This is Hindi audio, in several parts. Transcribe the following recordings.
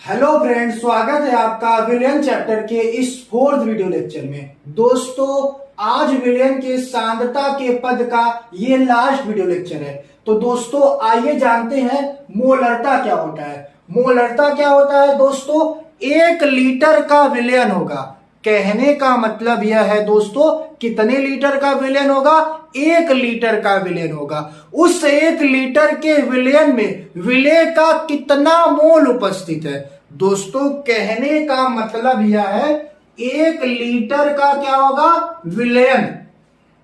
हेलो फ्रेंड्स, स्वागत है आपका विलियन चैप्टर के इस फोर्थ वीडियो लेक्चर में। दोस्तों, आज विलियन के सांद्रता के पद का ये लास्ट वीडियो लेक्चर है। तो दोस्तों, आइए जानते हैं मोलरता क्या होता है। मोलरता क्या होता है दोस्तों? 1 लीटर का विलयन होगा। कहने का मतलब यह है दोस्तों, कितने लीटर का विलयन होगा? 1 लीटर का विलयन होगा। उस 1 लीटर के विलयन में विलेय का कितना मोल उपस्थित है? दोस्तों, कहने का मतलब यह है 1 लीटर का क्या होगा? विलयन।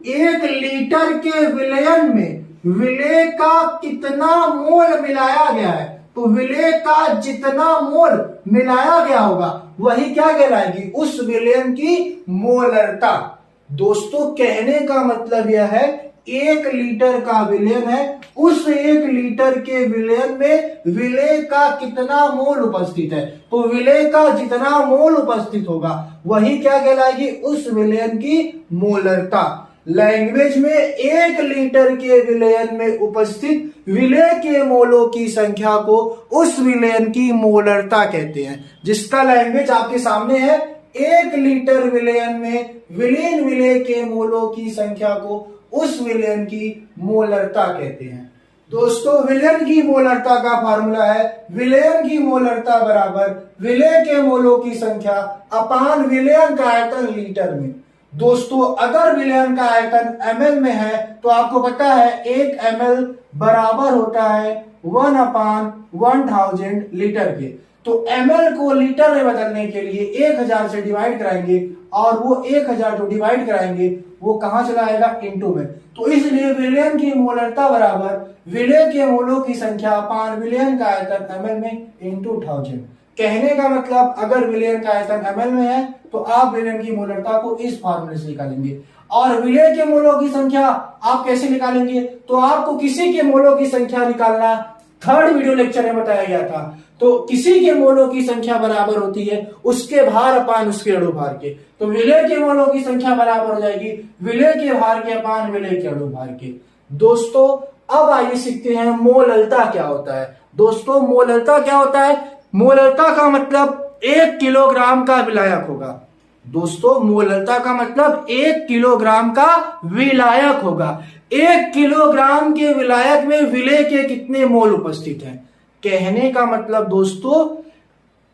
1 लीटर के विलयन में विलेय का कितना मोल मिलाया गया है? तो विलेय का जितना मोल मिलाया गया होगा वही क्या कहलाएगी? उस विलयन की मोलरता। दोस्तों, कहने का मतलब यह है 1 लीटर का विलयन है, उस 1 लीटर के विलयन में विलेय का कितना मोल उपस्थित है? तो विलेय का जितना मोल उपस्थित होगा वही क्या कहलाएगी? उस विलयन की मोलरता। लैंग्वेज में 1 लीटर के विलयन में उपस्थित विलेय के मोलों की संख्या को उस विलयन की मोलरता कहते हैं। जिसका लैंग्वेज आपके सामने है, 1 लीटर विलयन में विलीन विलेय के मोलों की संख्या को उस विलयन की मोलरता कहते हैं। दोस्तों, विलयन की मोलरता का फार्मूला है विलयन की मोलरता बराबर विलेय के मोलों की संख्या अपान विलयन का आयतन लीटर में। दोस्तों, अगर विलयन का आयतन ml में है तो आपको पता है 1 ml बराबर होता है 1/1000 लीटर के। तो ml को लीटर में बदलने के लिए 1000 से डिवाइड कराएंगे और वो 1000 जो डिवाइड कराएंगे वो कहां चला आएगा? इनटू में। तो इसलिए विलयन की मोलरता बराबर विलेय के मोलों की संख्या अपान विलयन का आयतन ml में इनटू 1000। कहने का मतलब, अगर विलयन का आयतन ml में है तो आप विलयन की मोलरता को इस फार्मूले से निकालेंगे। और विलेय के मोलों की संख्या आप कैसे निकालेंगे? तो आपको किसी के मोलों की संख्या निकालना थर्ड वीडियो लेक्चर में बताया गया था। तो किसी के मोलों की संख्या बराबर होती है उसके भार अपान उसके अणु भार के। तो विलेय के मोलों की संख्या बराबर हो जाएगी विलेय के भार के अपान विलेय के अणु भार के। दोस्तों, अब आइए सीखते हैं मोलरता क्या होता है। दोस्तों, मोलरता क्या होता है? मोलरता का मतलब 1 किलोग्राम का विलायक होगा। दोस्तों, मोलरता का मतलब 1 किलोग्राम का विलायक होगा। 1 किलोग्राम के विलायक में विलेय के कितने मोल उपस्थित हैं? कहने का मतलब दोस्तों,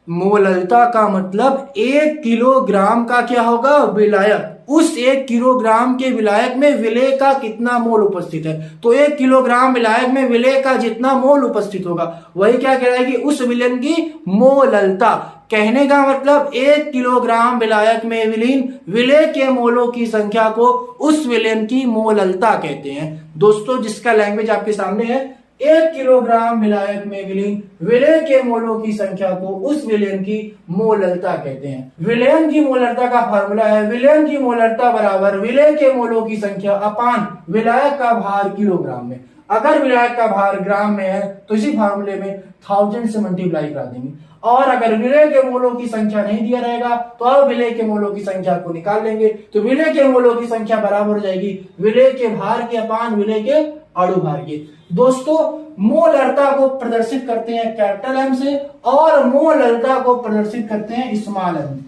मोलरता का मतलब 1 किलोग्राम का क्या होगा? विलायक। उस 1 किलोग्राम के विलायक में विलेय का कितना मोल उपस्थित है? तो 1 किलोग्राम विलायक में विलेय का जितना मोल उपस्थित होगा वही क्या कहलाएगी? उस विलयन की मोलरता। कहने का मतलब 1 किलोग्राम विलायक में विलीन विलेय के मोलों की संख्या को उस विलयन की मोलरता कहते हैं। दोस्तों, जिसका लैंग्वेज आपके सामने है, 1 किलोग्राम विलायक में विलीन विलेय के मोलों की संख्या को उस विलयन की मोलरता कहते हैं। विलयन की मोलरता का फार्मूला है विलयन की मोलरता बराबर विलेय के मोलों की संख्या अपान विलायक का भार किलोग्राम में। अगर विलायक का भार ग्राम में है तो इसी फार्मूले में 1000 से मल्टीप्लाई करा देंगे। और अगर विलेय के मोलों की संख्या नहीं दिया रहेगा तो अब विलेय के मोलों की संख्या को निकाल लेंगे। तो विलेय के मोलों की संख्या बराबर हो जाएगी विलेय के भार के अपान विलेय के अणु भार के। दोस्तों, मोलरता को प्रदर्शित करते हैं कैपिटल एम से और मोलरता को प्रदर्शित करते हैं स्मॉल एम।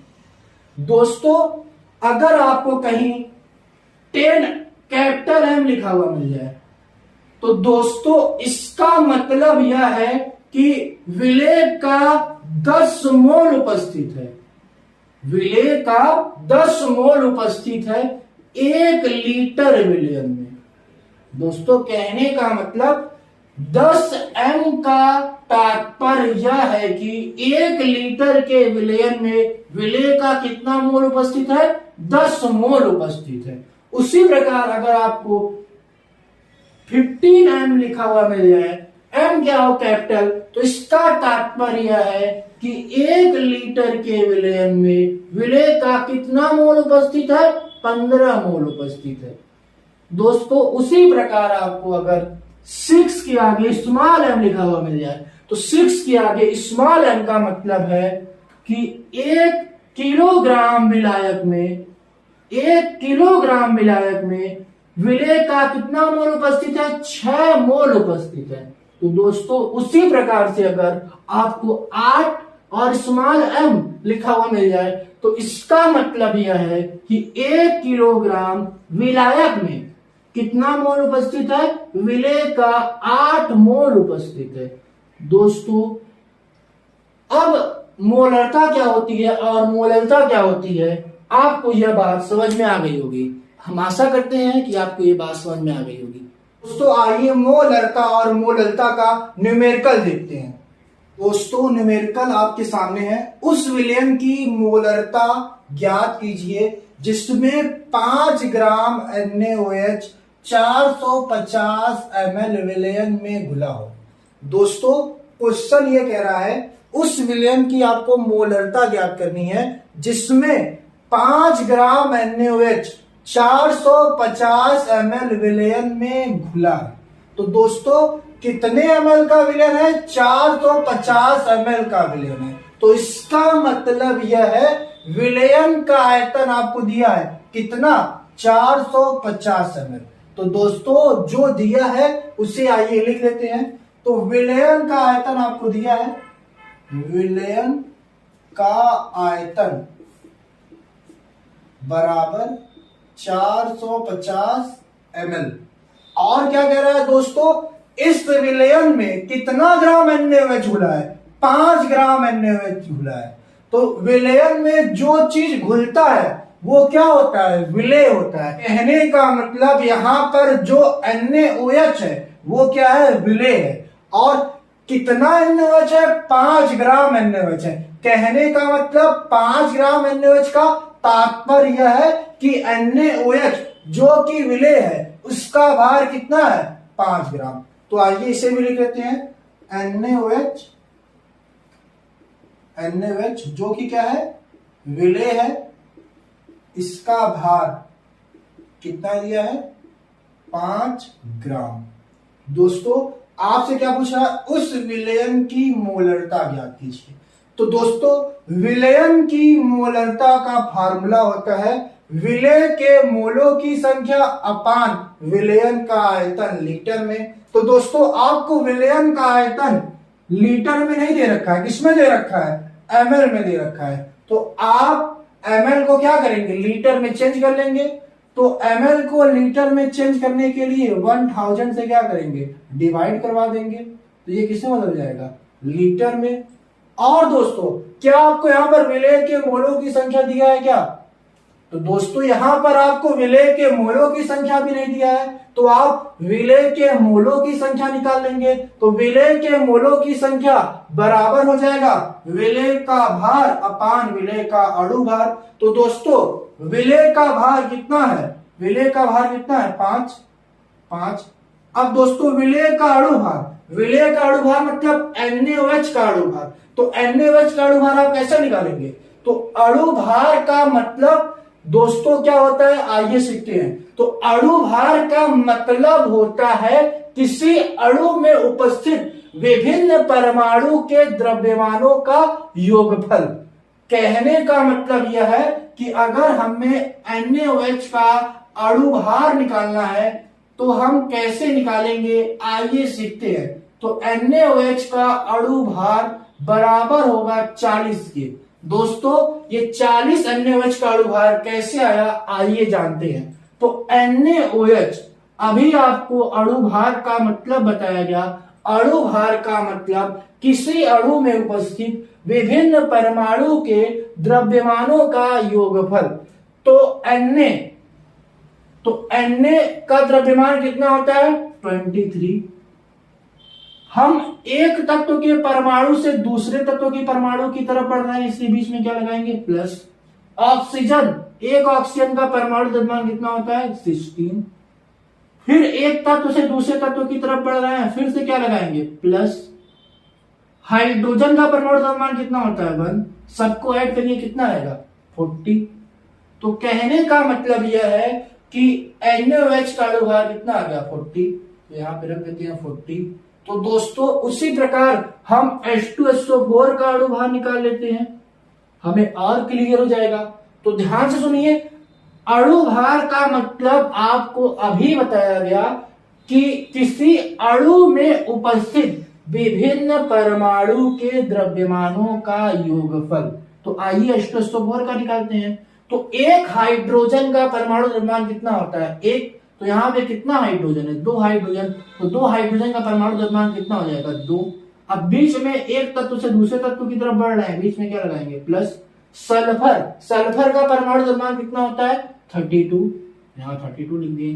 दोस्तों, अगर आपको कहीं 10 कैपिटल एम लिखा हुआ मिल जाए तो दोस्तों इसका मतलब यह है कि विलेय का 10 मोल उपस्थित है। विलेय का 10 मोल उपस्थित है 1 लीटर विलयन में। दोस्तों, कहने का मतलब 10 एम का तात्पर्य यह है कि 1 लीटर के विलयन में विलेय का कितना मोल उपस्थित है? 10 मोल उपस्थित है। उसी प्रकार अगर आपको 15 एम लिखा हुआ मिल जाए, एम क्या हो? कैपिटल, तो इसका तात्पर्य यह है कि 1 लीटर के विलयन में विलेय का कितना मोल उपस्थित है? 15 मोल उपस्थित है। दोस्तों, उसी प्रकार आपको अगर 6 के आगे स्मॉल एम लिखा हुआ मिल जाए तो 6 के आगे स्मॉल एम का मतलब है कि 1 किलोग्राम विलायक में 1 किलोग्राम विलायक में विलेय का कितना मोल उपस्थित है? 6 मोल उपस्थित है। तो दोस्तों, उसी प्रकार से अगर आपको 8 और स्मॉल m लिखा हुआ मिल जाए तो इसका मतलब यह है कि 1 किलोग्राम विलायक में कितना मोल उपस्थित है? विलेय का 8 मोल उपस्थित है। दोस्तों अब मोलरता क्या होती है और मोलरता क्या होती है, आपको यह बात समझ में आ गई होगी। हम आशा करते हैं कि आपको यह बात समझ में आ गई होगी। दोस्तों आइए मोलरता और मोलरता का न्यूमेरिकल देखते हैं। दोस्तों न्यूमेरिकल आपके सामने है। उस विलयन की मोलरता ज्ञात कीजिए जिसमें 5 ग्राम NaOH 450 ml विलयन में घुला हो। दोस्तों क्वेश्चन ये कह रहा है उस विलयन की आपको मोलरता ज्ञात करनी है जिसमें 5 ग्राम NaOH 450 ml विलयन में घुला है। तो दोस्तों कितने ml का विलयन है? 450 ml का विलयन है। तो इसका मतलब यह है विलयन का आयतन आपको दिया है कितना? 450 ml। तो दोस्तों जो दिया है उसे आइए लिख लेते हैं। तो विलयन का आयतन आपको दिया है, विलयन का आयतन बराबर 450 ml। और क्या कह रहा है दोस्तों? इस विलयन में कितना ग्राम NaOH घुला है? 5 ग्राम NaOH घुला है। तो विलयन में जो चीज घुलता है वो क्या होता है? विलेय होता है। कहने का मतलब यहां पर जो NaOH है वो क्या है? विलेय है। और कितना NaOH है? 5 ग्राम NaOH है। कहने का मतलब 5 ग्राम NaOH का तात्पर्य यह है कि NaOH जो कि विलेय है उसका भार कितना है? 5 ग्राम। तो आइए इसे भी लिख लेते हैं। NaOH जो कि क्या है? विलेय है, इसका भार कितना दिया है? 5 ग्राम। दोस्तों आपसे क्या पूछ रहा है? उस विलयन की मोलरता ज्ञात कीजिए। तो दोस्तों विलयन की मोलरता का फार्मूला होता है विलेय के मोलों की संख्या अपान विलयन का आयतन लीटर में। तो दोस्तों आपको विलयन का आयतन लीटर में नहीं दे रखा है, किसमें दे रखा है? ml में दे रखा है। तो आप ml को क्या करेंगे? लीटर में चेंज कर लेंगे। तो ml को लीटर में चेंज करने के लिए 1000 से क्या करेंगे? डिवाइड करवा देंगे। तो ये किसमें बदल जाएगा? लीटर में। और दोस्तों क्या आपको यहां पर विलेय के मोलों की संख्या दिया है क्या? तो दोस्तों यहां पर आपको विलेय के मोलों की संख्या भी नहीं दिया है। तो आप विलेय के मोलों की संख्या निकाल लेंगे। तो विलेय के मोलों की संख्या बराबर हो जाएगा विलेय का भार अपान विलेय का अणु भार। तो दोस्तों विलेय का भार कितना है? विलेय का भार कितना है? 5। अब दोस्तों विलेय का अणु भार, विलेय का अणु भार मतलब NaOH का अणु भार। तो NaOH का अणु भार आप कैसे निकालेंगे? तो अणु भार का मतलब दोस्तों क्या होता है? आइए सीखते हैं। तो अणु भार का मतलब होता है किसी अणु में उपस्थित विभिन्न परमाणु के द्रव्यमानों का योगफल। कहने का मतलब यह है कि अगर हमें NaOH का अणु भार निकालना है तो हम कैसे निकालेंगे? आइए सीखते हैं। तो NaOH का अणु भार बराबर होगा 40 के। दोस्तों ये 40 NaOH का अणु भार कैसे आया आइए जानते हैं। तो NaOH अभी आपको अणु भार का मतलब बताया गया। अणु भार का मतलब किसी अणु में उपस्थित विभिन्न परमाणु के द्रव्यमानों का योगफल। तो Na का द्रव्यमान कितना होता है? 23। हम एक तत्व के परमाणु से दूसरे तत्व के परमाणु की तरफ बढ़ रहे हैं, इसके बीच में क्या लगाएंगे? प्लस। ऑक्सीजन, एक ऑक्सीजन का परमाणु द्रव्यमान कितना होता है? 16। फिर एक तत्व से दूसरे तत्व की तरफ बढ़ रहे हैं, फिर से क्या लगाएंगे? प्लस। हाइड्रोजन का परमाणु द्रव्यमान कितना होता है? 1। सबको ऐड करिए कितना आएगा? 40। तो कहने का मतलब यह है कि NaOH का अणु भार कितना आ गया? 40। तो यहां पे रख देते हैं 40। तो दोस्तों उसी प्रकार हम H2SO4 का अणु भार निकाल लेते हैं, हमें और क्लियर हो जाएगा। तो ध्यान से सुनिए, अणु भार का मतलब आपको अभी बताया गया कि किसी अणु में उपस्थित विभिन्न परमाणु के द्रव्यमानों का योगफल। तो आइए H2SO4 का निकालते हैं। तो एक हाइड्रोजन का परमाणु द्रव्यमान कितना होता है? एक। तो यहाँ पे कितना हाइड्रोजन है? 2 हाइड्रोजन। तो 2 हाइड्रोजन का परमाणु द्रव्यमान कितना हो जाएगा? 2। अब बीच में एक तत्व से दूसरे तत्व की तरफ बढ़ रहे हैं, बीच में क्या लगाएंगे? प्लस। सल्फर, सल्फर का परमाणु द्रव्यमान कितना होता है? 32। यहाँ 32 लिख दिए।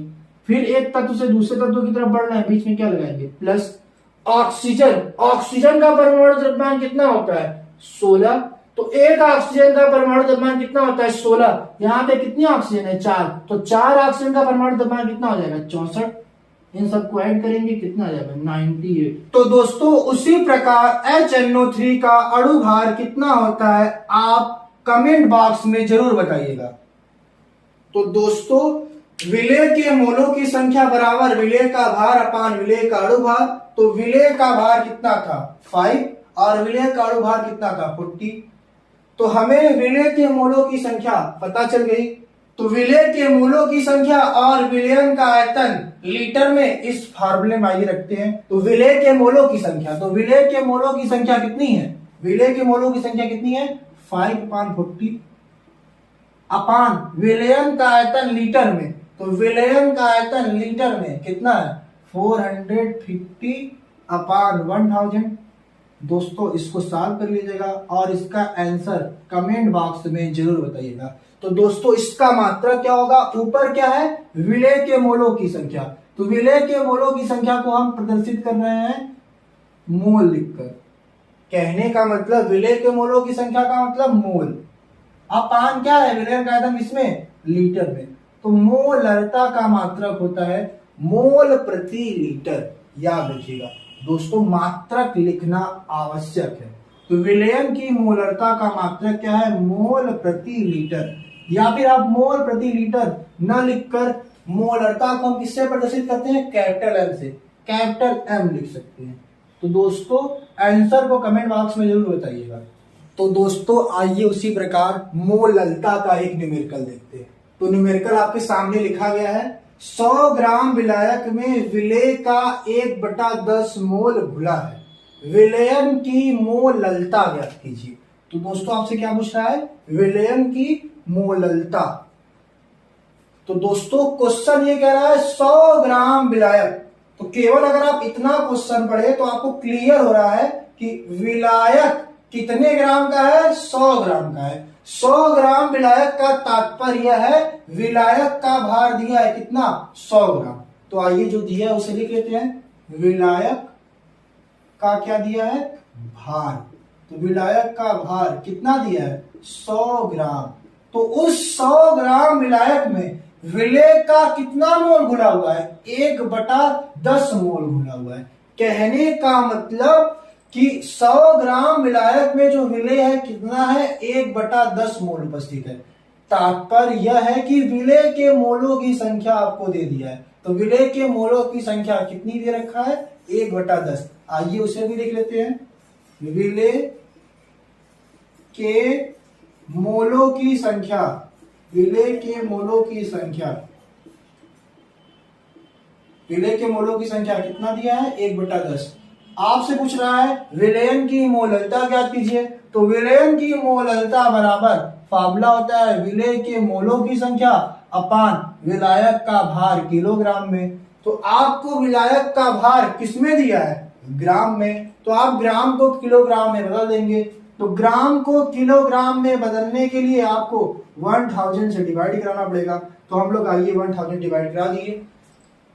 फिर एक तत्व से दूसरे तत्व की तरफ बढ़ रहे हैं, बीच में क्या लगाएंगे? प्लस। ऑक्सीजन, ऑक्सीजन का परमाणु द्रव्यमान कितना होता है? 16। तो एक ऑक्सीजन का परमाणु द्रव्यमान कितना होता है? 16। यहाँ पे कितनी ऑक्सीजन है? 4। तो 4 ऑक्सीजन का परमाणु द्रव्यमान कितना हो जाएगा? 64। इन सबको ऐड करेंगे, कितना आ जाएगा? 98। तो दोस्तों उसी प्रकार HNO3 का अणु भार कितना होता है? आप कमेंट बॉक्स में जरूर बताइएगा। तो दोस्तों विलेय के मोलों की संख्या बराबर विलेय का भार अपान विलेय का अणु भार। तो विलेय का भार कितना था? 5 और विलेय का अणु भार कितना था? 40। तो हमें विलेय के मोलों की संख्या पता चल गई। तो विलेय के मोलों की संख्या और विलयन का आयतन लीटर में इस फार्मूले में आइए रखते हैं। तो विलेय के मोलों की संख्या, तो विलेय के मोलों की संख्या कितनी है? विलेय के मोलों की संख्या कितनी है? 5/40 अपान विलयन का आयतन लीटर में। तो विलयन का आयतन लीटर में कितना है? 450/1000। दोस्तों इसको सॉल्व कर लीजिएगा और इसका आंसर कमेंट बॉक्स में जरूर बताइएगा। तो दोस्तों इसका मात्रक क्या होगा? ऊपर क्या है? विलेय के मोलों की संख्या। तो विलेय के मोलों की संख्या को हम प्रदर्शित कर रहे हैं मोल लिखकर। कहने का मतलब विलेय के मोलों की संख्या का मतलब मोल। अपान क्या है? विलयन का आयतन इसमें लीटर में। तो मोलरता का मात्रक होता है मोल प्रति लीटर। याद रखिएगा दोस्तों, मात्रक लिखना आवश्यक है। तो विलयन की मोलरता का मात्रक क्या है? मोल प्रति लीटर। या फिर आप मोल प्रति लीटर न लिखकर मोलरता को हम किससे प्रदर्शित करते हैं? कैपिटल एम से, कैपिटल एम लिख सकते हैं। तो दोस्तों आंसर को कमेंट बॉक्स में जरूर बताइएगा। तो दोस्तों आइए उसी प्रकार मोललता का एक न्यूमेरिकल देखते हैं। तो न्यूमेरिकल आपके सामने लिखा गया है 100 ग्राम विलायक में विलेय का 1/10 मोल घुला है, विलयन की मोललता ज्ञात कीजिए। तो दोस्तों आपसे क्या पूछ रहा है? विलयन की मोललता। तो दोस्तों क्वेश्चन ये कह रहा है 100 ग्राम विलायक। तो केवल अगर आप इतना क्वेश्चन पढ़े तो आपको क्लियर हो रहा है कि विलायक कितने ग्राम का है? 100 ग्राम का है। 100 ग्राम विलायक का तात्पर्य है विलायक का भार दिया है कितना? 100 ग्राम। तो आइए जो दिया है उसे लिख लेते हैं। विलायक का क्या दिया है? भार। तो विलायक का भार कितना दिया है? 100 ग्राम। तो उस 100 ग्राम विलायक में विलेय का कितना मोल घुला हुआ है? 1/10 मोल घुला हुआ है। कहने का मतलब कि 100 ग्राम विलायक में जो विलेय है कितना है? 1/10 मोल उपस्थित है। तात्पर्य यह है कि विलेय के मोलों की संख्या आपको दे दिया है। तो विलेय के मोलों की संख्या कितनी दे रखा है? 1/10। आइए उसे भी देख लेते हैं। विलेय के मोलों की संख्या, विलेय के मोलों की संख्या, विलेय के मोलों की संख्या कितना दिया है? 1/10। आपसे पूछ रहा है विलयन की मोललता ज्ञात कीजिए। तो विलयन की मोललता बराबर फार्मूला होता है विलेय के मोलों की संख्या अपान विलायक का भार किलोग्राम में। तो आपको विलायक का भार किसमें दिया है? ग्राम में। तो आप ग्राम को किलोग्राम में बदल देंगे। तो ग्राम को किलोग्राम में बदलने के लिए आपको 1000 से डिवाइड कराना पड़ेगा। तो हम लोग आइए 1000 डिवाइड करा दिए।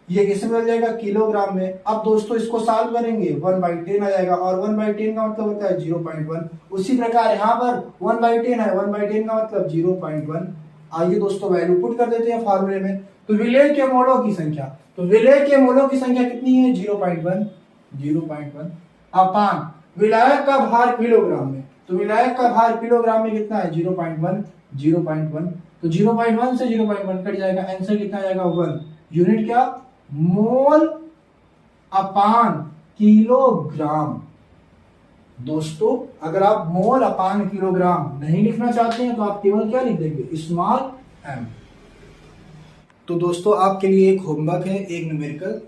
ये किससे बदल जाएगा? किलोग्राम में। अब दोस्तों इसको सॉल्व करेंगे 1/10 आ जाएगा और 1/10 का मतलब होता है 0.1। उसी प्रकार यहाँ पर 1/10 है, 1/10 का मतलब 0.1। आइए दोस्तों वैल्यू पुट कर देते हैं फार्मूले में। तो विलेय के मोलों की संख्या, तो विलेय के मोलों की संख्या कितनी है? 0.1 अपान विलायक का भार किलोग्राम में। तो विलायक का भार किलोग्राम में कितना है? 0.1। तो 0.1 से 0.1 कट जाएगा। आंसर कितना जाएगा? 1। यूनिट क्या? मोल अपान किलोग्राम। दोस्तों अगर आप मोल अपान किलोग्राम नहीं लिखना चाहते हैं तो आप केवल क्या लिख देंगे? Small m। तो दोस्तों आपके लिए एक होमवर्क है, एक न्यूमेरिकल,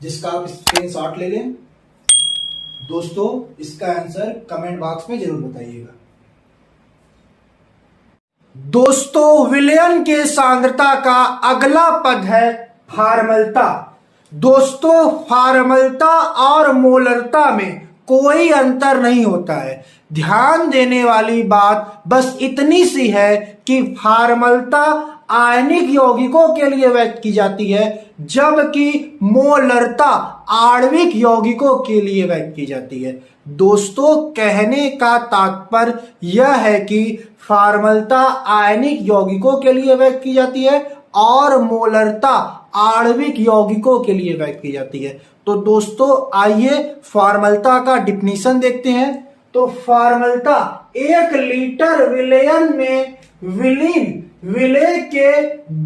जिसका आप स्क्रीनशॉट ले लें दोस्तों इसका आंसर कमेंट बॉक्स में जरूर बताइएगा। दोस्तों विलयन के सांद्रता का अगला पद है फार्मलता। दोस्तों फार्मलता और मोलरता में कोई अंतर नहीं होता है। ध्यान देने वाली बात बस इतनी सी है कि फार्मलता आयनिक यौगिकों के लिए व्यक्त की जाती है, जबकि मोलरता आणविक यौगिकों के लिए व्यक्त की जाती है। दोस्तों कहने का तात्पर्य यह है कि फार्मलता आयनिक यौगिकों के लिए व्यक्त की जाती है और मोलरता आणविक यौगिकों के लिए व्यक्त की जाती है। तो दोस्तों आइए फार्मलता का डिफिनीशन देखते हैं। तो फार्मलता 1 लीटर विलयन में विलीन विलेय के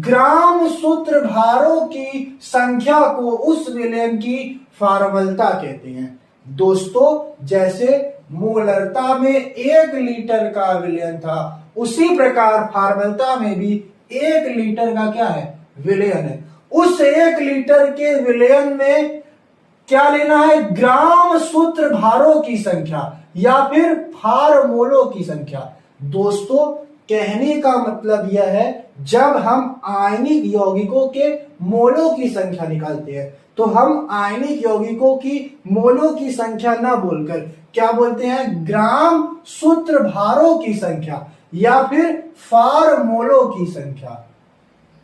ग्राम सूत्र भारों की संख्या को उस विलयन की फार्मलता कहते हैं। दोस्तों जैसे मोलरता में 1 लीटर का विलयन था, उसी प्रकार फार्मलता में भी 1 लीटर का क्या है, विलयन है। उस 1 लीटर के विलयन में क्या लेना है, ग्राम सूत्र भारों की संख्या या फिर फार्मोलों की संख्या। दोस्तों कहने का मतलब यह है जब हम आयनिक यौगिकों के मोलों की संख्या निकालते हैं तो हम आयनिक यौगिकों की मोलों की संख्या ना बोलकर क्या बोलते हैं, ग्राम सूत्र भारों की संख्या या फिर फार्मोलों की संख्या।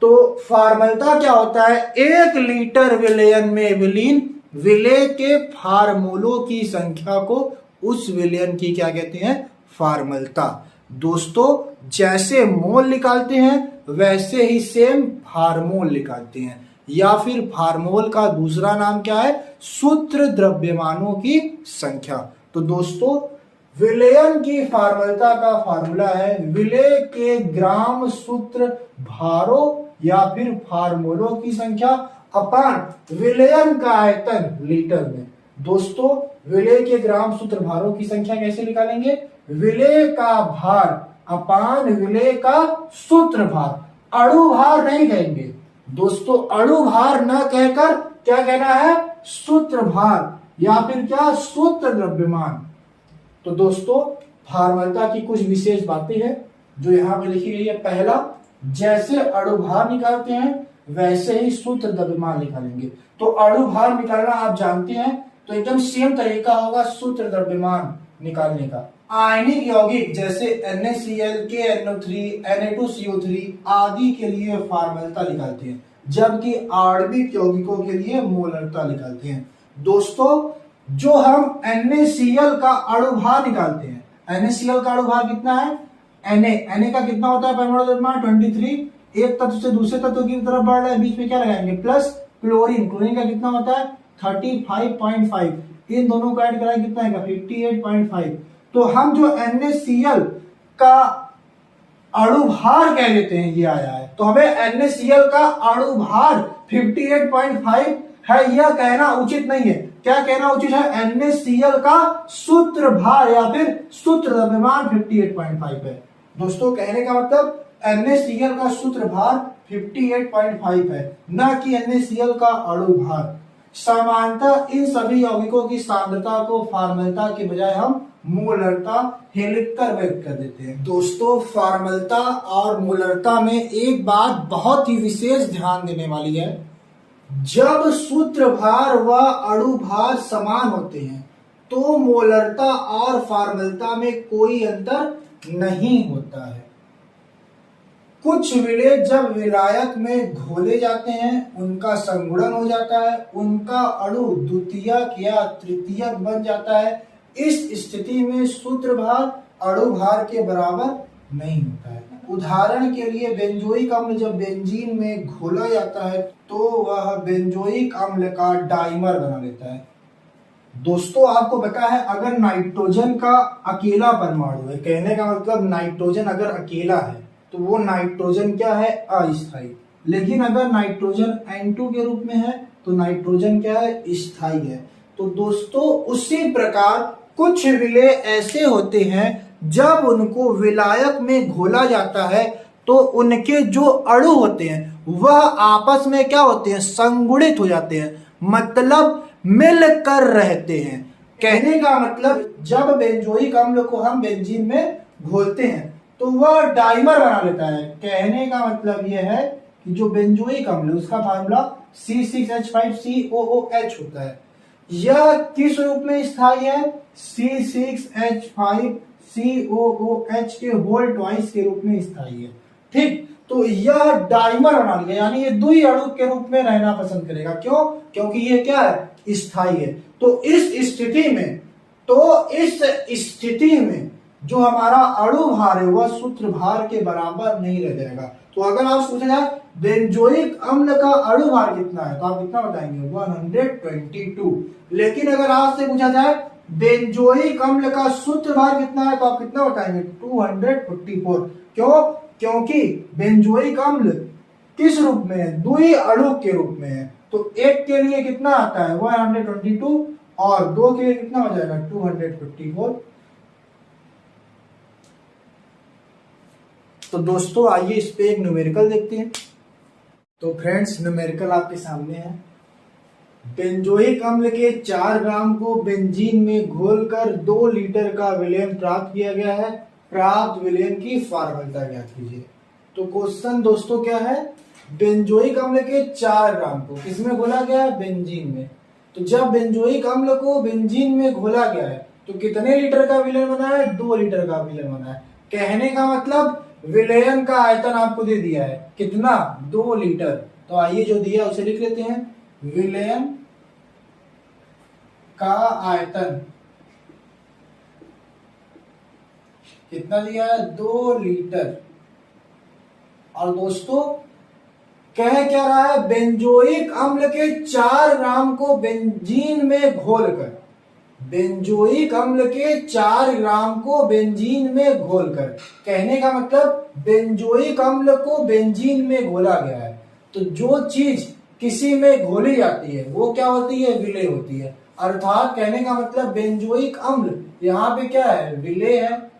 तो फार्मलता क्या होता है, 1 लीटर विलयन में विलीन विलेय के फार्मोलों की संख्या को उस विलयन की क्या कहते हैं, फार्मलता। दोस्तों जैसे मोल निकालते हैं वैसे ही सेम फार्मोल निकालते हैं, या फिर फार्मोल का दूसरा नाम क्या है, सूत्र द्रव्यमानों की संख्या। तो दोस्तों विलयन की फार्मलता का फार्मूला है विलेय के ग्राम सूत्र भारों या फिर फार्मोलों की संख्या अपान विलयन का आयतन लीटर में। दोस्तों विलेय के ग्राम सूत्र भारों की संख्या कैसे निकालेंगे, विलेय का भार अपान विलेय का सूत्र भार, अणु भार नहीं कहेंगे दोस्तों, अणु भार न कहकर क्या कहना है, सूत्र भार या फिर क्या, सूत्र द्रव्यमान। तो दोस्तों फार्मलता की कुछ विशेष बातें हैं जो यहां पे लिखी गई है। पहला, जैसे अणु भार निकालते हैं वैसे ही सूत्र द्रव्यमान निकालेंगे। तो अणु भार निकालना आप जानते हैं, तो एकदम सेम तरीका होगा सूत्र द्रव्यमान निकालने का। आयनिक यौगिक जैसे NaCl, KNO3, Na2CO3 आदि के लिए फार्मलता निकालते हैं, जबकि आणविक यौगिकों के लिए मोलरता निकालते हैं। दोस्तों जो हम NaCl का अणु भार निकालते हैं, NaCl का अणु भार कितना है, Na का कितना होता है परमाणु द्रव्यमान 23, एक तत्व से दूसरे तत्व की तरफ बढ़ रहा है, बीच में क्या लगाएंगे प्लस, क्लोरीन, क्लोरीन का कितना होता है 35.5, इन दोनों को ऐड कराएं कितना आएगा 58.5। तो हम जो NaCl का अणु भार कह देते हैं ये आया है, तो हमें NaCl का अणु भार 58.5 है यह कहना उचित नहीं है। क्या कहना उचित है, NaCl का सूत्र भार या फिर सूत्र द्रव्यमान 58.5 है। दोस्तों कहने का मतलब NaCl का सूत्र भार 58.5 है, न कि NaCl का अणु भार। सामान्यतः इन सभी यौगिकों की सांद्रता को फार्मलता के बजाय हम मोलरता लिखकर व्यक्त कर देते हैं। दोस्तों फार्मलता और मोलरता में एक बात बहुत ही विशेष ध्यान देने वाली है, जब सूत्र भार व अणु भार समान होते हैं तो मोलरता और फार्मलता में कोई अंतर नहीं होता है। कुछ विलेय जब विलायक में घोले जाते हैं उनका संगुणन हो जाता है, उनका अणु द्वितीयक या तृतीयक बन जाता है। इस स्थिति में सूत्र भार अणु भार के बराबर नहीं होता है। उदाहरण के लिए बेंजोइक अम्ल जब बेंजीन में घोला जाता है तो वह बेंजोइक अम्ल का डाइमर बना लेता है। दोस्तों आपको पता है अगर नाइट्रोजन का अकेला परमाणु है, कहने का मतलब नाइट्रोजन अगर अकेला है तो वो नाइट्रोजन क्या है, अस्थायी। लेकिन अगर नाइट्रोजन N2 के रूप में है तो नाइट्रोजन क्या है, स्थायी है। तो दोस्तों उसी प्रकार कुछ विलेय ऐसे होते हैं जब उनको विलायक में घोला जाता है तो उनके जो अणु होते हैं वह आपस में क्या होते हैं, संगुणित हो जाते हैं, मतलब मिलकर रहते हैं। कहने का मतलब जब बेंजोइक अम्ल को हम बेंजीन में घोलते हैं तो वह डाइमर बना लेता है। कहने का मतलब यह है कि जो बेंजोइक अम्ल उसका फार्मूला C6H5COOH होता है। यह किस रूप में स्थायी है? C6H5COOH के होल ट्वाइस के रूप में स्थायी है। ठीक, तो यह डाइमर बना लेगा, यानी ये द्वि अणु के रूप में रहना पसंद करेगा। क्यों? क्योंकि ये क्या है? स्थायी है। तो इस स्थिति में जो हमारा अणु भार है वह सूत्र भार के बराबर नहीं रह जाएगा। तो अगर आप पूछा जाए बेंजोइक अम्ल का अणु भार कितना है तो आप कितना बताएंगे? 122। लेकिन अगर आपसे पूछा जाए बेंजोइक अम्ल का सूत्र भार कितना है तो आप कितना बताएंगे? 244। क्यों? क्योंकि बेंजोइक अम्ल किस रूप में है? द्वि अणु के रूप में है। तो एक के लिए कितना आता है? 122 और दो के लिए कितना हो जाएगा? 254। तो दोस्तों आइए इस पे एक न्यूमेरिकल देखते हैं। तो फ्रेंड्स न्यूमेरिकल आपके सामने है। बेंजोइक अम्ल के 4 ग्राम को बेंजीन में घोलकर 2 लीटर का विलयन प्राप्त किया गया है। प्राप्त विलयन की फॉर्मूला ज्ञात कीजिए। तो क्वेश्चन दोस्तों क्या है? बेंजोइक अम्ल के 4 ग्राम को किसमें घोला गया है? बेंजीन में। तो जब बेंजोइक अम्ल को बेंजीन में घोला गया है तो कितने लीटर का विलयन बना है? 2 लीटर का विलयन बना है। कहने का मतलब विलयन का आयतन आपको दे दिया है कितना? 2 लीटर। तो आइए जो दिया उसे लिख लेते हैं। विलयन का आयतन कितना दिया है? 2 लीटर। और दोस्तों कह क्या रहा है? बेंजोइक अम्ल के 4 ग्राम को बेंजीन में घोलकर, बेंजोइक अम्ल के 4 ग्राम को बेंजीन में घोलकर, कहने का मतलब बेंजोइक अम्ल को बेंजीन में घोला गया है। तो जो चीज किसी में घोली जाती है वो क्या होती है? विलेय होती है। अर्थात कहने का मतलब बेंजोइक अम्ल यहाँ पे क्या है? विलेय है।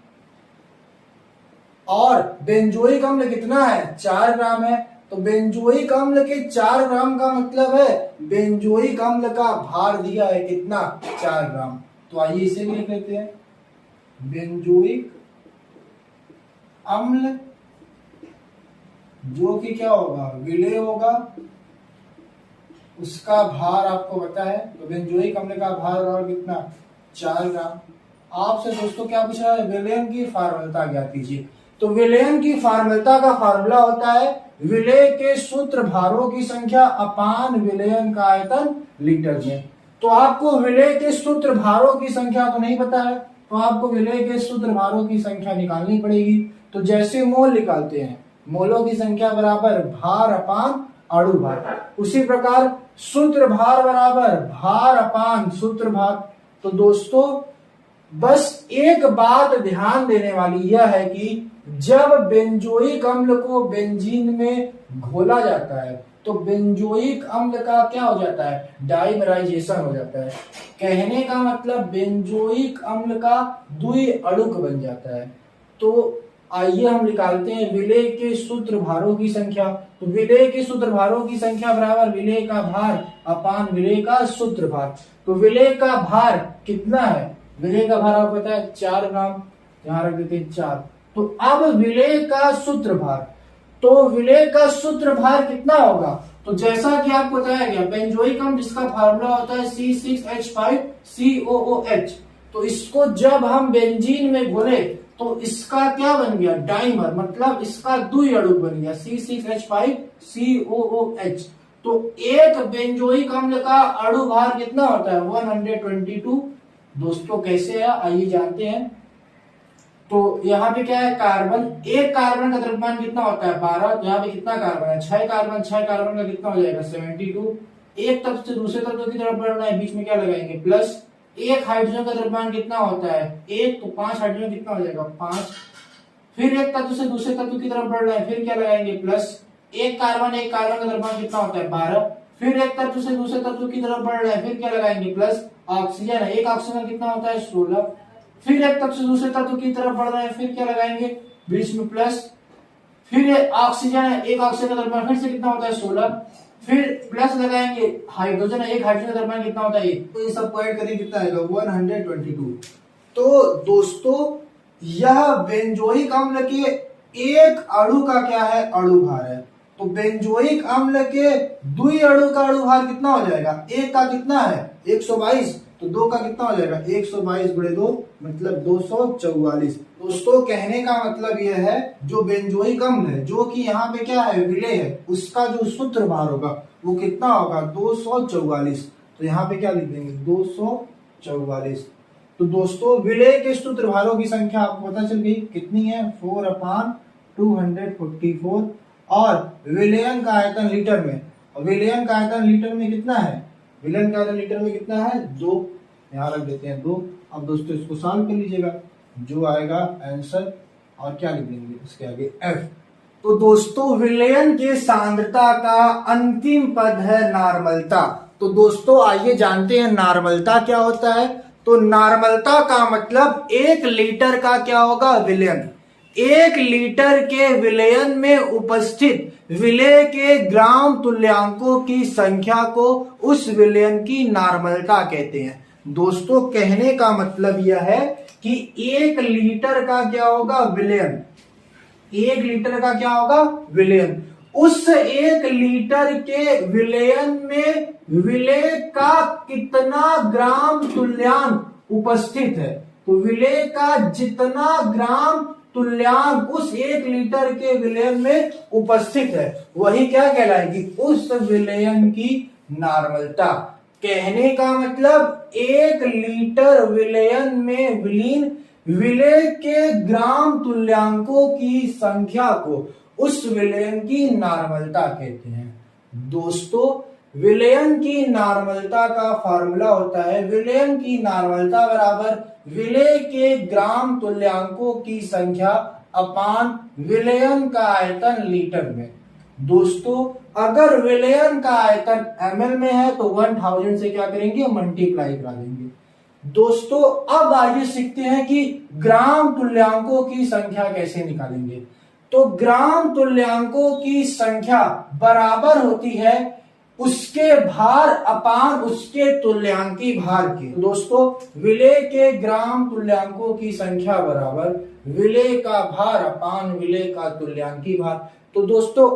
और बेंजोइक अम्ल कितना है? 4 ग्राम है। तो बेंजोइक अम्ल के 4 ग्राम का मतलब है बेंजोइक अम्ल का भार दिया है कितना? 4 ग्राम। तो आइए इसे भी लिख लेते हैं। बेंजोइक अम्ल जो कि क्या होगा? विलेय होगा, उसका भार आपको पता है। तो बेंजोइक अम्ल का भार और कितना? 4 ग्राम। आपसे दोस्तों क्या पूछ रहा है? विलयन की फॉर्मूला ज्ञात कीजिए। तो विलयन की फॉर्मूला का फॉर्मूला होता है विलेय के सूत्र भारों की संख्या अपान विलयन का आयतन लीटर में। तो आपको विलेय के सूत्र भारों की संख्या तो नहीं पता है, तो आपको विलेय के सूत्र भारों की संख्या निकालनी पड़ेगी। तो जैसे मोल निकालते हैं, मोलों की संख्या बराबर भार अपान अणु भार, उसी प्रकार सूत्र भार बराबर भार अपान सूत्र भार। तो दोस्तों बस एक बात ध्यान देने वाली यह है कि जब बेंजोइक अम्ल को बेंजीन में घोला जाता है तो बेंजोइक अम्ल का क्या हो जाता है? डाइमराइजेशन हो जाता है। कहने का मतलब बेंजोइक अम्ल का द्वि अणुक बन जाता है। तो आइए हम निकालते हैं विलेय के सूत्र भारों की संख्या। तो विलेय के सूत्र भारों की संख्या बराबर विलेय का भार अपान विलेय का सूत्र भार। तो विलेय का भार कितना है? विलेय का भार आपको पता है 4 ग्राम, यहां रख देते हैं 4। तो अब विलेय का सूत्र भार, तो विलेय का सूत्र भार कितना होगा? तो जैसा कि आपको बताया गया बेंजोइक अम्ल जिसका फार्मूला होता है C6H5COOH, तो इसको जब हम बेंजीन में घोले तो इसका क्या बन गया? डाइमर, मतलब इसका द्वि अणु बन गया C6H5COOH। तो एक बेंजोइक अम्ल का अणु भार कितना होता है? 122। दोस्तों कैसे है आइए जानते हैं। तो यहाँ पे क्या है? कार्बन, एक कार्बन का द्रव्यमान कितना होता है? 12। तो यहाँ पे कितना कार्बन है? 6 कार्बन, 6 कार्बन का कितना हो जाएगा? 72। एक तत्व से दूसरे तत्व की तरफ बढ़ना है, बीच में क्या लगाएंगे? प्लस। एक हाइड्रोजन का द्रव्यमान कितना होता है? 1। तो 5 हाइड्रोजन कितना हो जाएगा? 5। फिर एक तत्व से दूसरे तत्व की तरफ बढ़ना है, फिर क्या लगाएंगे? प्लस। एक कार्बन का द्रव्यमान कितना होता है? 12। फिर एक तत्व से दूसरे तत्व की तरफ बढ़ रहा है, फिर क्या लगाएंगे? प्लस। ऑक्सीजन है, एक ऑक्सीजन कितना होता है? 16। फिर एक तत्व से दूसरे तत्व की तरफ बढ़ रहा है, फिर क्या लगाएंगे? बीच में प्लस। फिर ऑक्सीजन है, एक ऑक्सीजन का द्रव्यमान फिर से कितना होता है? 16। फिर प्लस लगाएंगे, हाइड्रोजन, एक हाइड्रोजन का द्रव्यमान कितना होता है ये, तो ये सब ऐड करेंगे कितना आएगा 122। तो दोस्तों यह बेंजोइक अम्ल के एक अणु का क्या है, अणु भार है। तो बेंजोइक अम्ल के द्वि अणु का अणु भार कितना हो जाएगा, एक का कितना है 122, तो दो का कितना हो जाएगा 122 गुणे 2 मतलब 244। दोस्तों कहने का मतलब यह है जो बेंजोइक अम्ल है जो कि यहाँ पे क्या है विलेय है, उसका जो सूत्र भार होगा वो कितना होगा 244। तो यहाँ पे क्या लिख देंगे 244। तो दोस्तों विलेय के सूत्र भारों की संख्या आपको पता चल गई कितनी है 4/244 और विलयन का आयतन लीटर में, और विलयन का आयतन लीटर में कितना है, विलयन का आयतन लीटर में कितना है 2, यहाँ रख देते हैं 2। अब दोस्तों इसको सॉल्व कर लीजिएगा, जो आएगा आंसर, और क्या लिख देंगे इसके आगे F। तो दोस्तों विलयन के सांद्रता का अंतिम पद है नार्मलता। तो दोस्तों आइए जानते हैं नार्मलता क्या होता है। तो नार्मलता का मतलब 1 लीटर का क्या होगा विलयन, 1 लीटर के विलयन में उपस्थित विलेय के ग्राम तुल्यांकों की संख्या को उस विलयन की नार्मलता कहते हैं। दोस्तों कहने का मतलब यह है कि 1 लीटर का क्या होगा विलयन, 1 लीटर का क्या होगा विलयन, उस 1 लीटर के विलयन में विलेय का कितना ग्राम तुल्यांक उपस्थित है। तो विलेय का जितना ग्राम तुल्यांक उस 1 लीटर के विलयन में उपस्थित है वही क्या कहलाएगी, उस विलयन की नार्मलता। कहने का मतलब 1 लीटर विलयन में विलीन विलेय के ग्राम तुल्यांकों की संख्या को उस विलयन की नार्मलता कहते हैं। दोस्तों विलयन की नार्मलता का फॉर्मूला होता है विलयन की नार्मलता बराबर विलेय के ग्राम तुल्यांकों की संख्या अपान विलयन का आयतन लीटर में। दोस्तों अगर विलयन का आयतन ml में है तो 1000 से क्या करेंगे मल्टीप्लाई करा देंगे। दोस्तों अब आइए सीखते हैं कि ग्राम तुल्यांकों की संख्या कैसे निकालेंगे। तो ग्राम तुल्यांकों की संख्या बराबर होती है उसके भार अपान उसके तुल्यांकी भार के। दोस्तों विलेय के ग्राम तुल्यांकों की संख्या बराबर विलेय का भार अपान विलेय का तुल्यांकी भार। तो दोस्तों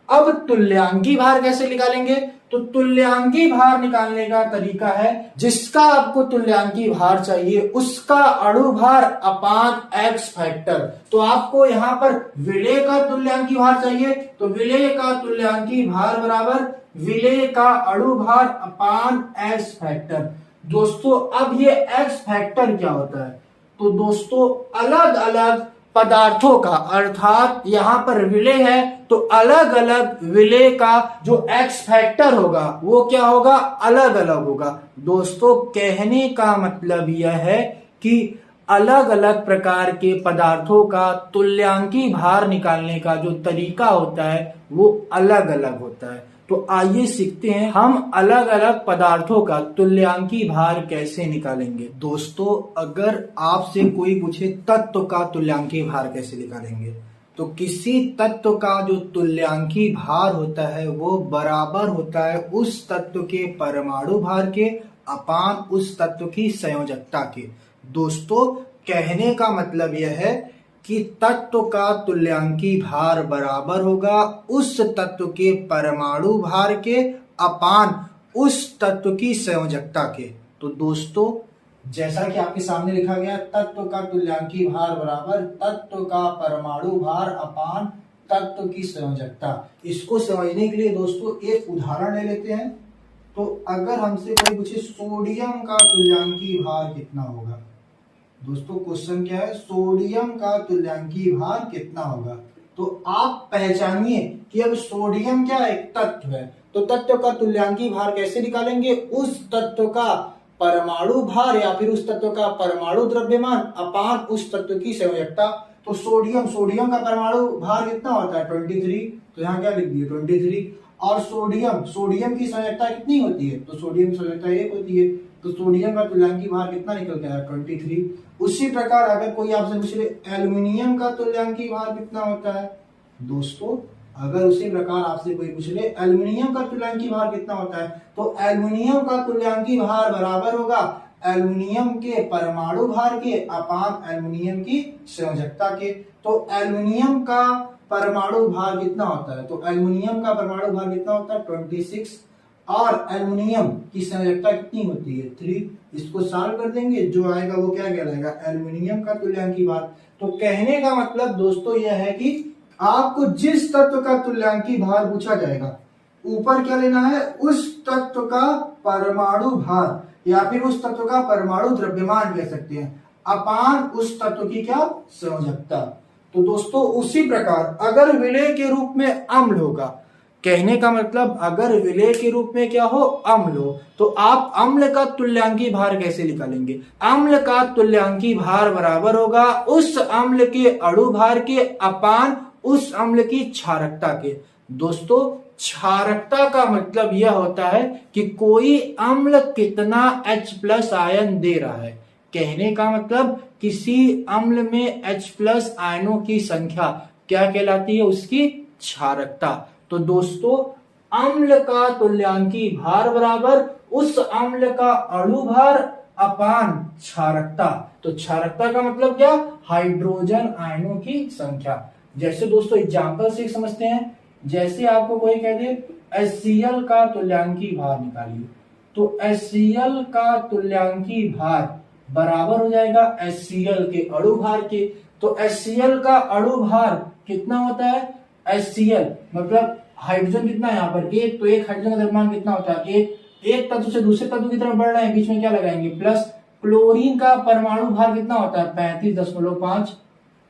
अब तुल्यांकी भार कैसे निकालेंगे। तो तुल्यांकी भार निकालने का तरीका है जिसका आपको तुल्यांकी भार चाहिए उसका अणु भार अपान एक्स फैक्टर। तो आपको यहाँ पर विलेय का तुल्यांकी भार चाहिए तो विलेय का तुल्यांकी भार बराबर विलेय का अणु भार अपान एक्स फैक्टर। दोस्तों अब ये एक्स फैक्टर क्या होता है। तो दोस्तों अलग अलग पदार्थों का अर्थात यहाँ पर विलेय है तो अलग अलग विलेय का जो एक्स फैक्टर होगा वो क्या होगा अलग अलग होगा। दोस्तों कहने का मतलब यह है कि अलग अलग प्रकार के पदार्थों का तुल्यांकी भार निकालने का जो तरीका होता है वो अलग अलग होता है। तो आइए सीखते हैं हम अलग अलग पदार्थों का तुल्यांकी भार कैसे निकालेंगे। दोस्तों अगर आपसे कोई पूछे तत्व का तुल्यांकी भार कैसे निकालेंगे तो किसी तत्व का जो तुल्यांकी भार होता है वो बराबर होता है उस तत्व के परमाणु भार के अपान उस तत्व की संयोजकता के। दोस्तों कहने का मतलब यह है कि तत्व का तुल्यांकी भार बराबर होगा उस तत्व के परमाणु भार के अपान उस तत्व की संयोजकता के। तो दोस्तों जैसा कि आपके सामने लिखा गया तत्व का तुल्यांकी भार बराबर तत्व का परमाणु भार अपान तत्व की संयोजकता। इसको समझने के लिए दोस्तों एक उदाहरण ले लेते हैं। तो अगर हमसे कोई पूछे सोडियम का तुल्यांकी भार कितना होगा। दोस्तों क्वेश्चन क्या है सोडियम का तुल्यांकी भार कितना होगा। तो आप पहचानिए कि अब सोडियम क्या एक तत्व है तो तत्व का तुल्यांकी भार कैसे निकालेंगे उस तत्व का परमाणु भार या फिर उस तत्व का परमाणु द्रव्यमान अपान उस तत्व की संयोजकता। तो सोडियम का परमाणु भार कितना होता है 23। तो यहाँ क्या लिख दिए 23। और सोडियम की संयोजकता कितनी होती है तो सोडियम संयोजकता 1 होती है। तो सोडियम का तुल्यांकी भार कितना निकल गया 23। उसी प्रकार अगर कोई आपसे पूछे एल्युमिनियम का तुल्यांकी भार कितना होता है। दोस्तों अगर उसी प्रकार आपसे कोई पूछ ले एल्युमिनियम का तुल्यांकी भार कितना होता है, तो एल्युमिनियम का तुल्यांकी भार बराबर होगा एल्युमिनियम के परमाणु भार के अपान एल्युमिनियम की संयोजकता के। तो एल्युमिनियम का परमाणु भार कितना होता है, तो एल्युमिनियम का परमाणु भार कितना होता है 26, और एल्युमिनियम की संयोजकता कितनी होती है 3। इसको सॉल्व कर देंगे, जो आएगा वो क्या कहलाएगा एल्युमिनियम का तुल्यांकी भार। तो कहने का मतलब दोस्तों यह है कि आपको जिस तत्व का तुल्यांकी भार पूछा जाएगा, ऊपर क्या लेना है, उस तत्व का परमाणु भार या फिर उस तत्व का परमाणु द्रव्यमान कह सकते हैं, अपान उस तत्व की क्या संयोजकता। तो दोस्तों उसी प्रकार अगर विलेय के रूप में अम्ल होगा, कहने का मतलब अगर विलेय के रूप में क्या हो अम्ल हो, तो आप अम्ल का तुल्यांकी भार कैसे निकालेंगे, अम्ल का तुल्यांकी भार बराबर होगा उस अम्ल के अणु भार के अपान उस अम्ल की क्षारकता के। दोस्तों क्षारकता का मतलब यह होता है कि कोई अम्ल कितना H+ आयन दे रहा है। कहने का मतलब किसी अम्ल में H+ आयनों की संख्या क्या कहलाती है, उसकी क्षारकता। तो दोस्तों अम्ल का तुल्यांकी भार बराबर उस अम्ल का अणु भार अपान क्षारकता। तो क्षारकता का मतलब क्या, हाइड्रोजन आयनों की संख्या। जैसे दोस्तों एग्जांपल से समझते हैं, जैसे आपको कोई कह दे HCl का तुल्यांकी भार निकालिए, तो HCl का तुल्यांकी भार बराबर हो जाएगा HCl के अणु भार के। तो HCl का अणु भार कितना होता है, HCl मतलब हाइड्रोजन कितना है यहाँ पर एक, तो एक हाइड्रोजन का द्रव्यमान कितना होता है एक तत्व से दूसरे तत्व की तरफ बढ़ रहे हैं, बीच में क्या लगाएंगे प्लस। क्लोरीन का परमाणु भार कितना होता है 35.5।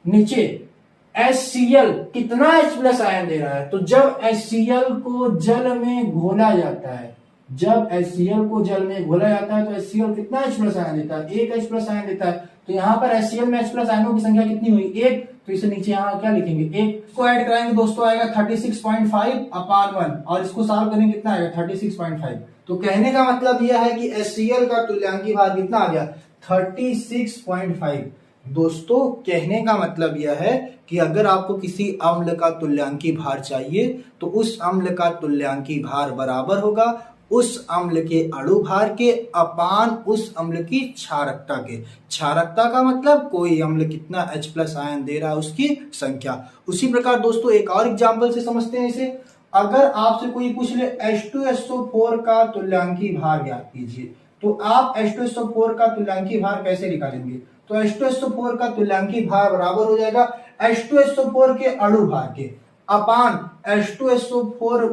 नीचे HCl कितना H+ आयन दे रहा है, तो जब HCl को जल में घोला जाता है, जब HCl को जल में घोला जाता है तो HCl कितना H+ आयन देता है, एक H+ आयन देता है। तो यहाँ पर HCl में H+ आयनों की संख्या कितनी हुई एक, तो इसे नीचे यहाँ क्या लिखेंगे एक, इसको ऐड कराएंगे दोस्तों आएगा 36.5/1, और इसको सॉल्व करेंगे कितना आएगा 36.5। तो कहने का मतलब यह है कि HCl का तुल्यांकी भार कितना आ गया 36.5। दोस्तों कहने का मतलब यह है कि अगर आपको किसी अम्ल का तुल्यांकी भार चाहिए तो उस अम्ल का तुल्यांकी भार बराबर होगा उस अम्ल के अणु भार के अपान उस अम्ल की क्षारकता के। क्षारकता का मतलब कोई अम्ल कितना H+ आयन दे रहा है उसकी संख्या। उसी प्रकार दोस्तों एक और एग्जांपल से समझते हैं इसे। अगर आपसे कोई पूछ ले H2SO4 का तुल्यांकी भार ज्ञात कीजिए, तो आप H2SO4 का तुल्यांकी भार कैसे निकालेंगे, तो H2SO4 का तुल्यांकी भार बराबर हो जाएगा H2SO4 के अणु भार के अपान H2SO4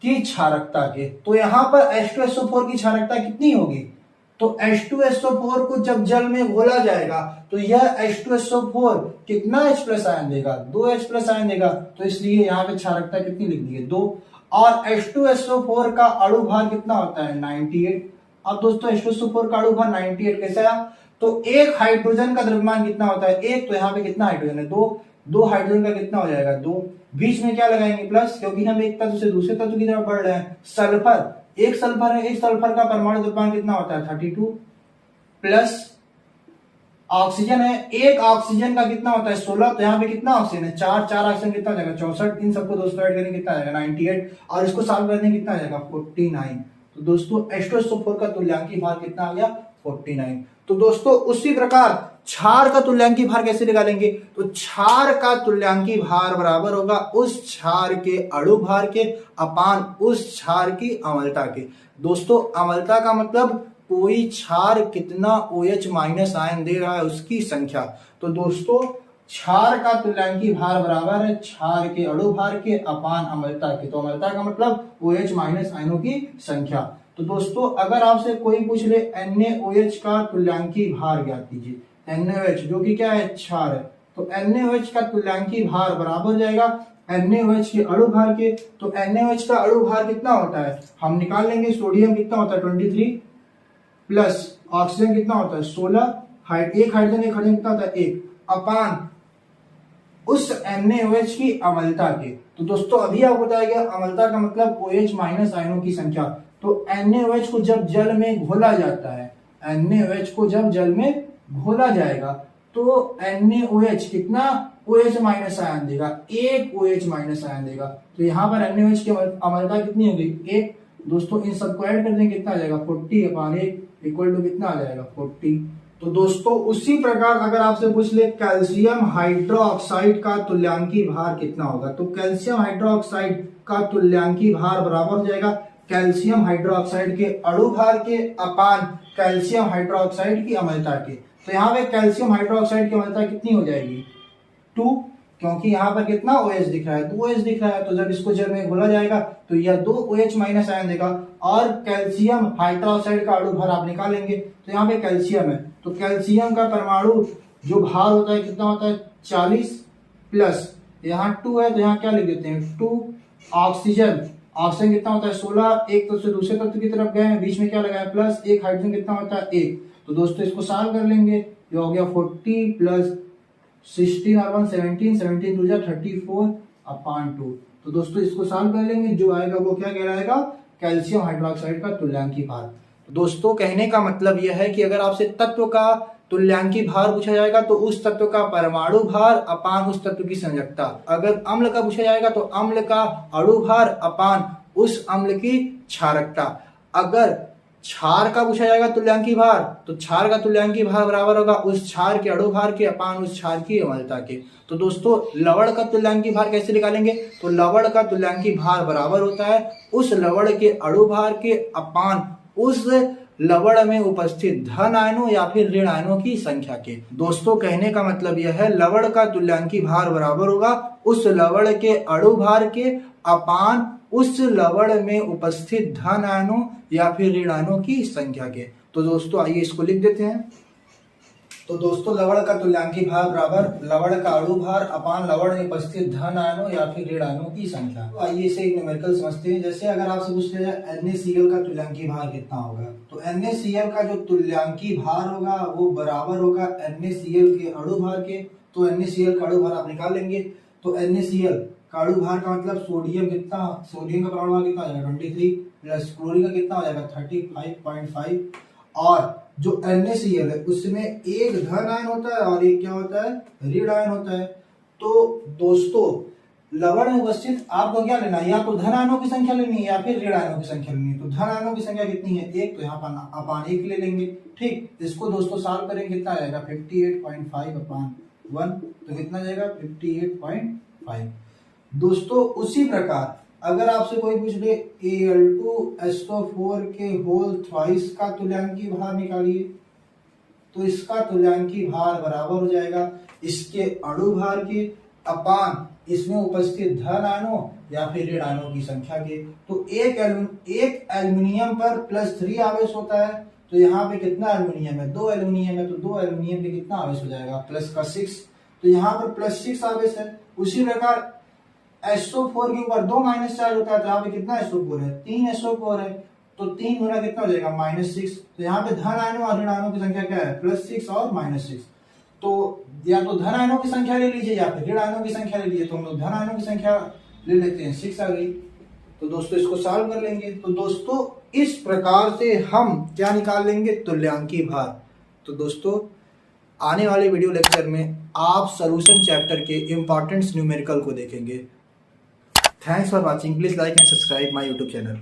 की क्षारकता के। तो यहां पर H2SO4 की क्षारकता कितनी होगी, तो H2SO4 को जब जल में घोला जाएगा तो यह H2SO4 कितना H+ आयन देगा 2 H+ आयन देगा, तो इसलिए यहाँ पे क्षारकता कितनी लिख दी है 2। और H2SO4 का अणु भार कितना होता है 98। अब दोस्तों H2SO4 का अणु भार 98 कैसे आया, तो एक हाइड्रोजन का द्रव्यमान कितना होता है एक, तो यहाँ पे कितना हाइड्रोजन है दो हाइड्रोजन का कितना हो जाएगा 2, बीच में क्या लगाएंगे प्लस, क्योंकि हम एक तत्व से दूसरे तत्व की तरफ बढ़ रहे हैं। सल्फर एक सल्फर है, एक सल्फर का परमाणु द्रव्यमान कितना होता है 32, प्लस ऑक्सीजन है, एक ऑक्सीजन का कितना होता है 16, तो यहाँ पे कितना ऑक्सीजन है चार ऑक्सीजन कितना हो जाएगा 64, इन सबको दोस्तों ऐड करने कितना आएगा 98, और इसको सॉल्व करने कितना आ जाएगा 49। तो दोस्तों H2SO4 का तुल्यांकी भार कितना आ गया 49। तो दोस्तों उसी प्रकार क्षार का तुल्यांकी भार कैसे निकालेंगे, तो क्षार का तुल्यांकी भार बराबर होगा उस क्षार के अणु भार के अपान उस क्षार की अम्लता के। दोस्तों अम्लता का मतलब कोई क्षार कितना OH- आयन दे रहा है उसकी संख्या। तो दोस्तों क्षार का तुल्यांकी भार बराबर है क्षार के अणु भार के अपान अम्लता के। तो अम्लता का मतलब OH- आयनों की संख्या। तो दोस्तों अगर आपसे कोई पूछ ले NaOH का तुल्यांकी भार ज्ञात कीजिए, NaOH जो कि क्या है क्षार है, तो NaOH का तुल्यांकी भार बराबर जाएगा NaOH के अणु भार के। तो NaOH का अणु भार कितना होता है हम निकाल लेंगे, सोडियम कितना होता है 23 प्लस ऑक्सीजन कितना होता है 16, एक हाइड्रोजन कितना होता है 1 अपान उस NaOH की अम्लता के। तो दोस्तों अभी आपको बताया गया अम्लता का मतलब OH- आयनों की संख्या। तो NaOH को जब जल में घोला जाता है, NaOH को जब जल में घोला जाएगा तो NaOH कितना OH माइनस आयन देगा, एक OH माइनस आयन देगा। तो यहाँ पर NaOH की अम्लता कितनी होगी, एक। दोस्तों इन सबको ऐड कर देंगे, कितना आ जाएगा 40/1 इक्वल टू कितना आ जाएगा 40। तो दोस्तों उसी प्रकार अगर आपसे पूछ ले कैल्शियम हाइड्रोक्साइड का तुल्यांकी भार कितना होगा, तो कैल्शियम हाइड्रोक्साइड का तुल्यांकी भार बराबर हो जाएगा कैल्शियम हाइड्रोक्साइड के अणु भार के अपान कैल्शियम हाइड्रोक्साइड की अम्लता के। तो यहाँ पे कैल्शियम हाइड्रोक्साइड की अम्लता कितनी हो जाएगी 2, क्योंकि यहाँ पर कितना OH दिख रहा है, 2 OH दिख रहा है। तो जब इसको जल में घोला जाएगा तो यह 2 OH माइनस आयन देगा और कैल्शियम हाइड्रोक्साइड का अणु भार आप निकालेंगे। तो यहाँ पे कैल्शियम है, तो कैल्शियम का परमाणु जो भार होता है कितना होता है 40 प्लस यहाँ 2 है तो यहाँ क्या लिख देते हैं 2। ऑक्सीजन कितना होता है 16, एक तत्व से दूसरे तत्व की तरफ गए हैं, बीच में क्या लगाया प्लस, एक हाइड्रोजन कितना होता है 1। तो दोस्तों इसको सॉल्व कर लेंगे, ये हो गया 40 प्लस 16 और 1 17, 17 2 34/2। तो दोस्तों इसको सॉल्व कर लेंगे, जो आएगा वो क्या कहलाएगा कैल्शियम हाइड्रोक्साइड का तुल्यांकी भार। दोस्तों कहने का मतलब यह है कि अगर आपसे तत्व का तुल्यांकी भार पूछा जाएगा तो उस तत्व का परमाणु भार अपान उस तत्व की संयोजकता। अगर अम्ल का पूछा जाएगा तो अम्ल का अणु भार अपान उस अम्ल की क्षारकता। अगर क्षार का पूछा जाएगा तुल्यांकी भार तो क्षार का तुल्यांकी भार बराबर होगा उस क्षार के अणु भार के अपान उस क्षार की अम्लता के। तो दोस्तों लवण का तुल्यांकी भार कैसे निकालेंगे, तो लवण का तुल्यांकी भार बराबर होता है उस लवण के अणु भार के अपान उस लवण में उपस्थित धन आयनों या फिर ऋण आयनों की संख्या के। दोस्तों कहने का मतलब यह है लवण का तुल्यांकी भार बराबर होगा उस लवण के अणु भार के अपान उस लवण में उपस्थित धन आयनों या फिर ऋण आयनों की संख्या के। तो दोस्तों आइए इसको लिख देते हैं। तो दोस्तों लवण का तुल्यांकी भार बराबर लवण का अणु भार अपान लवण में उपस्थित धन आयनों या फिर ऋण आयनों की संख्या। तो आइए इसे एक न्यूमेरिकल समझते हैं। जैसे अगर आपसे पूछ लिया जाए NaCl का तुल्यांकी भार कितना होगा, तो NaCl का जो तुल्यांकी भार होगा वो बराबर होगा NaCl के अणु भार के। तो NaCl का अणु भार आप निकाल लेंगे, तो NaCl का अणु भार का मतलब सोडियम कितना, सोडियम का परमाणु भार कितना हो जाएगा 23 प्लस क्लोरीन का कितना हो जाएगा 35.5 और जो NaCl है उसमें एक धन आयन होता है और एक क्या होता है ऋण आयन होता है। तो दोस्तों लवण में उपस्थित आपको क्या लेना है, या तो धन आयनों की संख्या लेनी है या फिर ऋण आयनों की संख्या लेनी है। तो धन आयनों की संख्या कितनी है 1, तो यहाँ पर अपान 1 ले लेंगे। ठीक, इसको दोस्तों सॉल्व करेंगे कितना आएगा 58.5/1, तो कितना जाएगा 58.5। दोस्तों उसी प्रकार अगर आपसे कोई पूछ ले Al2SO4 के होल थ्राइस का तुल्यांकी भार निकालिए, तो इसका तुल्यांकी भार बराबर हो जाएगा इसके अणु भार के अपान इसमें उपस्थित धन आयनों या फिर ऋण आयनों की संख्या के। तो एक एल्युमिनियम पर +3 आवेश होता है, तो यहाँ पे कितना एल्युमिनियम है 2 एल्युमिनियम है, तो 2 एल्युमिनियम पे कितना आवेश हो जाएगा प्लस का 6, तो यहाँ पर +6 आवेश है। उसी प्रकार SO4 के ऊपर 2 माइनस चार्ज होता है, तो यहाँ पे कितना SO4 है 3 SO4 है, तो 3 गुना कितना हो जाएगा -6। तो यहाँ पे धन आयनों और ऋण आयनों की संख्या क्या है +6 और -6। तो या तो धन आयनों की संख्या ले लीजिए या फिर ऋण आयनों की संख्या ले लीजिए। तो हम लोग धन आयनों की संख्या ले लेते हैं 6 आ गई। तो दोस्तों इसको सॉल्व कर लेंगे। तो दोस्तों इस प्रकार से हम क्या निकाल लेंगे तुल्यांकी भार। तो दोस्तों आने वाले वीडियो लेक्चर में आप सॉल्यूशन चैप्टर के इंपॉर्टेंट न्यूमेरिकल को देखेंगे। Thanks for watching. Please like and subscribe my YouTube channel.